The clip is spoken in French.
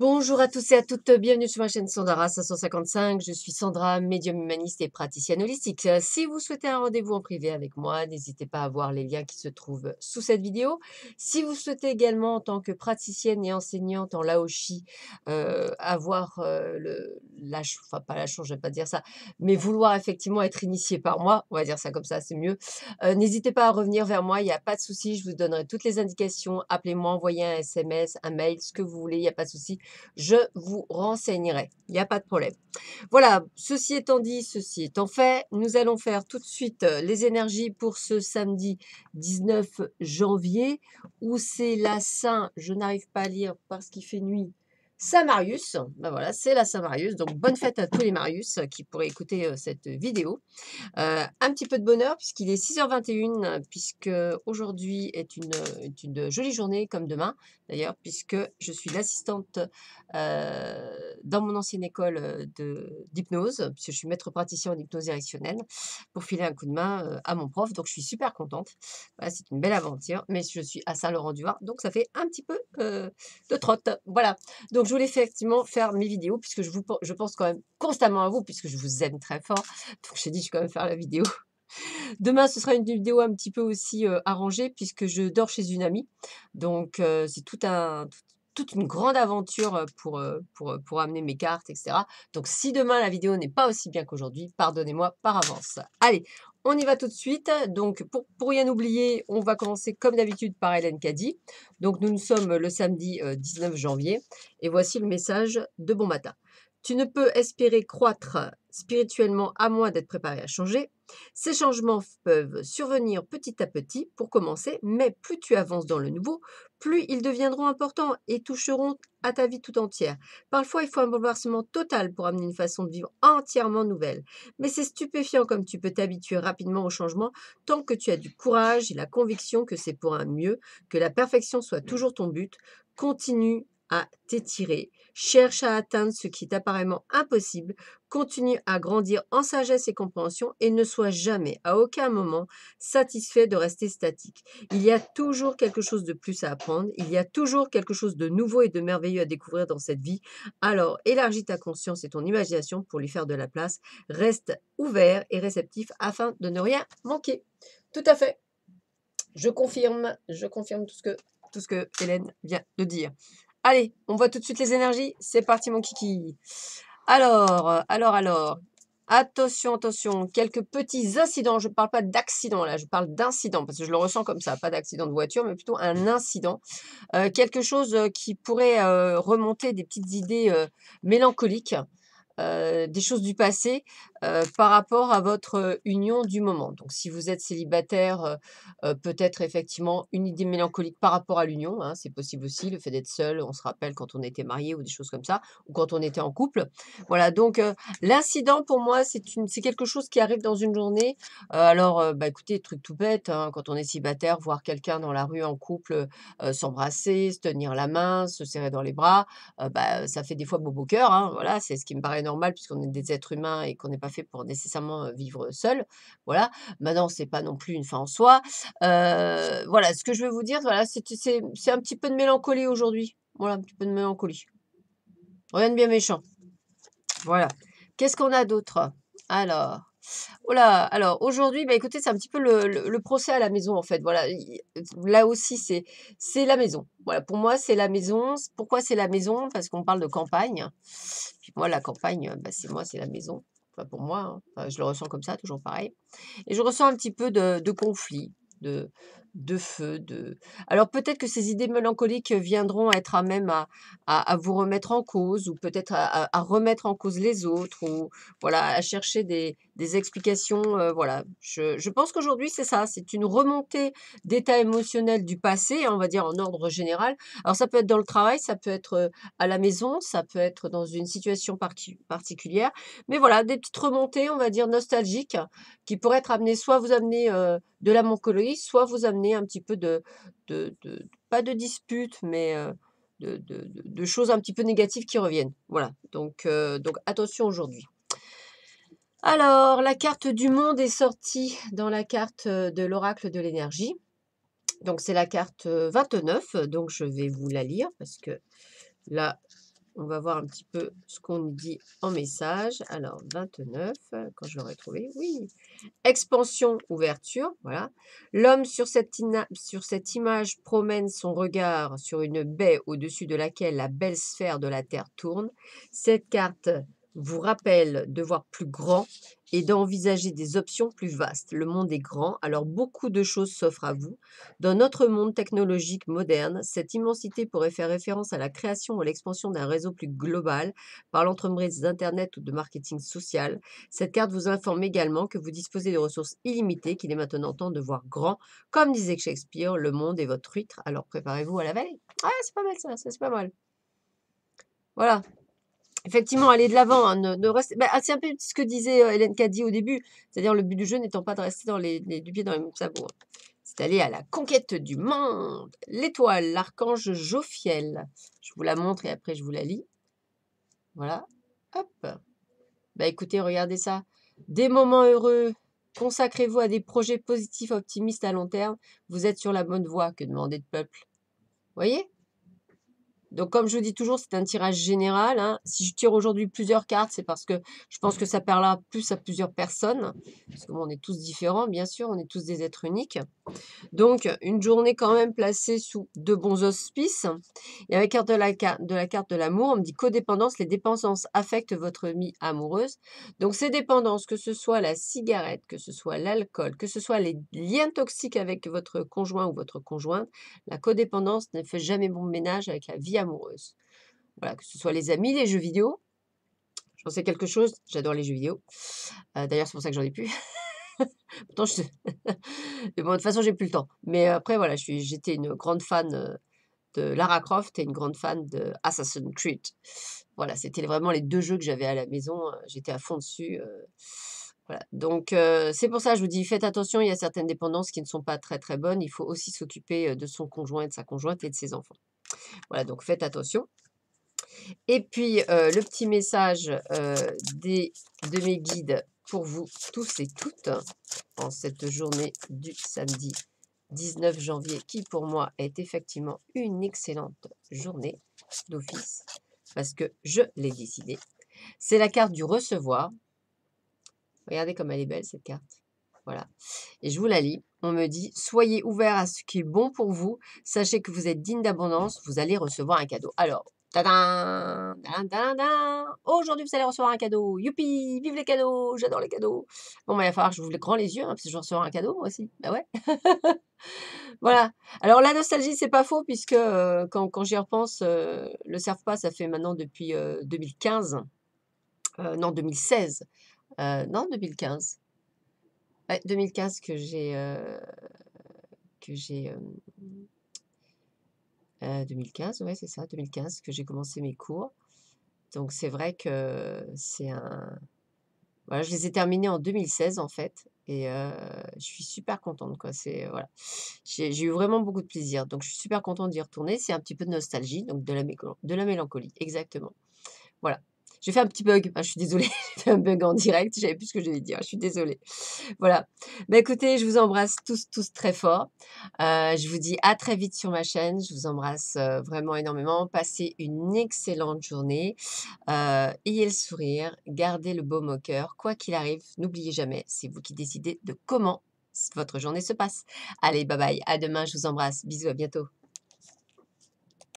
Bonjour à tous et à toutes, bienvenue sur ma chaîne Sandara 555. Je suis Sandra, médium humaniste et praticienne holistique. Si vous souhaitez un rendez-vous en privé avec moi, n'hésitez pas à voir les liens qui se trouvent sous cette vidéo. Si vous souhaitez également, en tant que praticienne et enseignante en Laoshi, avoir enfin pas la chance, je vais pas dire ça, mais vouloir effectivement être initié par moi, on va dire ça comme ça, c'est mieux. N'hésitez pas à revenir vers moi, il n'y a pas de souci, je vous donnerai toutes les indications. Appelez-moi, envoyez un SMS, un mail, ce que vous voulez, il n'y a pas de souci. Je vous renseignerai, il n'y a pas de problème. Voilà, ceci étant dit, ceci étant fait, nous allons faire tout de suite les énergies pour ce samedi 19 janvier, où c'est la Saint, je n'arrive pas à lire parce qu'il fait nuit, Saint-Marius. Ben voilà, c'est la Saint-Marius, donc bonne fête à tous les Marius qui pourraient écouter cette vidéo. Un petit peu de bonheur puisqu'il est 6h21, puisque aujourd'hui est une jolie journée comme demain d'ailleurs, puisque je suis l'assistante dans mon ancienne école d'hypnose, puisque je suis maître praticien en hypnose directionnelle, pour filer un coup de main à mon prof. Donc je suis super contente. Voilà, c'est une belle aventure, mais je suis à Saint-Laurent-du-Var, donc ça fait un petit peu de trotte. Voilà. Donc je voulais effectivement faire mes vidéos, puisque je pense quand même constamment à vous, puisque je vous aime très fort. Donc j'ai dit, je vais quand même faire la vidéo. Demain, ce sera une vidéo un petit peu aussi arrangée, puisque je dors chez une amie. Donc c'est toute une grande aventure pour amener mes cartes, etc. Donc si demain la vidéo n'est pas aussi bien qu'aujourd'hui, pardonnez-moi par avance. Allez, on y va tout de suite. Donc pour rien oublier, on va commencer comme d'habitude par Hélène Caddy. Donc nous sommes le samedi 19 janvier. Et voici le message de bon matin. Tu ne peux espérer croître spirituellement à moins d'être préparé à changer. Ces changements peuvent survenir petit à petit pour commencer, mais plus tu avances dans le nouveau, plus ils deviendront importants et toucheront à ta vie tout entière. Parfois, il faut un bouleversement total pour amener une façon de vivre entièrement nouvelle. Mais c'est stupéfiant comme tu peux t'habituer rapidement au changement tant que tu as du courage et la conviction que c'est pour un mieux, que la perfection soit toujours ton but. Continue à t'étirer, cherche à atteindre ce qui est apparemment impossible, continue à grandir en sagesse et compréhension et ne sois jamais, à aucun moment, satisfait de rester statique. Il y a toujours quelque chose de plus à apprendre, il y a toujours quelque chose de nouveau et de merveilleux à découvrir dans cette vie. Alors, élargis ta conscience et ton imagination pour lui faire de la place. Reste ouvert et réceptif afin de ne rien manquer. Tout à fait. Je confirme tout ce que Hélène vient de dire. Allez, on voit tout de suite les énergies. C'est parti, mon kiki. Alors. Attention, attention. Quelques petits incidents. Je ne parle pas d'accident là, je parle d'incident parce que je le ressens comme ça. Pas d'accident de voiture, mais plutôt un incident. Quelque chose qui pourrait remonter des petites idées mélancoliques. Des choses du passé par rapport à votre union du moment. Donc, si vous êtes célibataire, peut-être effectivement une idée mélancolique par rapport à l'union, hein, c'est possible aussi, le fait d'être seul, on se rappelle quand on était marié ou des choses comme ça, ou quand on était en couple. Voilà, donc l'incident pour moi, c'est quelque chose qui arrive dans une journée. Alors, bah, écoutez, truc tout bête, hein, quand on est célibataire, voir quelqu'un dans la rue en couple, s'embrasser, se tenir la main, se serrer dans les bras, bah, ça fait des fois bobo cœur, hein, voilà, c'est ce qui me paraît normal puisqu'on est des êtres humains et qu'on n'est pas fait pour nécessairement, vivre seul, voilà. Maintenant, c'est pas non plus une fin en soi. Voilà, ce que je veux vous dire, voilà, c'est un petit peu de mélancolie aujourd'hui. Voilà, un petit peu de mélancolie. Rien de bien méchant. Voilà. Qu'est-ce qu'on a d'autre? Alors, oh là, alors aujourd'hui, bah, écoutez, c'est un petit peu le procès à la maison, en fait. Voilà, là aussi, c'est la maison. Voilà, pour moi, c'est la maison. Pourquoi c'est la maison? Parce qu'on parle de campagne. Puis moi, la campagne, bah, c'est la maison. Enfin, pour moi, hein. Enfin, je le ressens comme ça, toujours pareil. Et je ressens un petit peu de conflit, de, de feu. Alors peut-être que ces idées mélancoliques viendront être à même à vous remettre en cause, ou peut-être à remettre en cause les autres, ou voilà, à chercher des explications. Voilà, je pense qu'aujourd'hui, c'est ça, c'est une remontée d'état émotionnel du passé, hein, on va dire en ordre général. Alors ça peut être dans le travail, ça peut être à la maison, ça peut être dans une situation particulière. Mais voilà, des petites remontées, on va dire nostalgiques, qui pourraient être amenées, soit vous amener de la mélancolie, soit vous amener un petit peu pas de disputes, mais de choses un petit peu négatives qui reviennent. Voilà, donc attention aujourd'hui. Alors, la carte du monde est sortie dans la carte de l'oracle de l'énergie. Donc, c'est la carte 29, donc je vais vous la lire parce que là, On va voir un petit peu ce qu'on nous dit en message. Alors, 29, quand je l'aurai trouvé, oui. Expansion, ouverture, voilà. L'homme sur cette image promène son regard sur une baie au-dessus de laquelle la belle sphère de la Terre tourne. Cette carte vous rappelle de voir plus grand et d'envisager des options plus vastes. Le monde est grand, alors beaucoup de choses s'offrent à vous. Dans notre monde technologique moderne, cette immensité pourrait faire référence à la création ou à l'expansion d'un réseau plus global par l'entreprise d'Internet ou de marketing social. Cette carte vous informe également que vous disposez de ressources illimitées, qu'il est maintenant temps de voir grand. Comme disait Shakespeare, le monde est votre huître, alors préparez-vous à la vallée. Ah, c'est pas mal ça, c'est pas mal. Voilà. Effectivement, aller de l'avant, hein, ne rester. Bah, c'est un peu ce que disait Hélène Caddy au début, c'est-à-dire le but du jeu n'étant pas de rester du pied dans les mêmes sabots, hein. C'est d'aller à la conquête du monde. L'étoile, l'archange Jophiel. Je vous la montre et après je vous la lis. Voilà. Hop. Bah écoutez, regardez ça. Des moments heureux. Consacrez-vous à des projets positifs, optimistes à long terme. Vous êtes sur la bonne voie. Que demander de peuple? Voyez? Donc, comme je vous dis toujours, c'est un tirage général, hein. Si je tire aujourd'hui plusieurs cartes, c'est parce que je pense que ça parlera plus à plusieurs personnes. Parce que bon, on est tous différents, bien sûr, on est tous des êtres uniques. Donc, une journée quand même placée sous de bons auspices. Et avec la carte de l'amour, on me dit codépendance, les dépendances affectent votre vie amoureuse. Donc, ces dépendances, que ce soit la cigarette, que ce soit l'alcool, que ce soit les liens toxiques avec votre conjoint ou votre conjointe, la codépendance ne fait jamais bon ménage avec la vie amoureuse. Voilà, que ce soit les amis, les jeux vidéo. J'en sais quelque chose, j'adore les jeux vidéo. D'ailleurs, c'est pour ça que j'en ai plus. Pourtant, mais bon, de toute façon, j'ai plus le temps. Mais après, voilà, j'étais une grande fan de Lara Croft et une grande fan de Assassin's Creed. Voilà, c'était vraiment les 2 jeux que j'avais à la maison, j'étais à fond dessus, voilà. Donc c'est pour ça, que je vous dis: «Faites attention, il y a certaines dépendances qui ne sont pas très, très bonnes». Il faut aussi s'occuper, de son conjoint et de sa conjointe et de ses enfants. Voilà, donc faites attention. Et puis, le petit message, des de mes guides pour vous tous et toutes, en cette journée du samedi 19 janvier, qui pour moi est effectivement une excellente journée d'office, parce que je l'ai décidé. C'est la carte du recevoir. Regardez comme elle est belle cette carte. Voilà. Et je vous la lis. On me dit: «Soyez ouverts à ce qui est bon pour vous. Sachez que vous êtes digne d'abondance. Vous allez recevoir un cadeau». Alors, tadam! Tadam, tadam, tadam! Aujourd'hui, vous allez recevoir un cadeau. Youpi! Vive les cadeaux! J'adore les cadeaux. Bon, bah, il va falloir que je vous grand les yeux, hein, parce que je vais recevoir un cadeau moi aussi. Bah ouais. Voilà. Alors la nostalgie, c'est pas faux puisque, quand j'y repense, le Cerf-Pas, ça fait maintenant depuis, 2015. Non 2016. Non 2015. Ouais, 2015 que j'ai, 2015, ouais, c'est ça, 2015 que j'ai commencé mes cours. Donc c'est vrai que c'est un voilà, je les ai terminés en 2016 en fait et je suis super contente quoi. C'est, voilà. J'ai eu vraiment beaucoup de plaisir, donc je suis super contente d'y retourner. C'est un petit peu de nostalgie, donc de la mélancolie, exactement. Voilà. J'ai fait un petit bug, je suis désolée, j'ai fait un bug en direct, j'avais plus ce que je devais dire, je suis désolée. Voilà. Bah, écoutez, je vous embrasse tous, tous très fort. Je vous dis à très vite sur ma chaîne. Je vous embrasse, vraiment énormément. Passez une excellente journée. Ayez le sourire, gardez le baume au cœur. Quoi qu'il arrive, n'oubliez jamais, c'est vous qui décidez de comment votre journée se passe. Allez, bye bye, à demain, je vous embrasse. Bisous, à bientôt.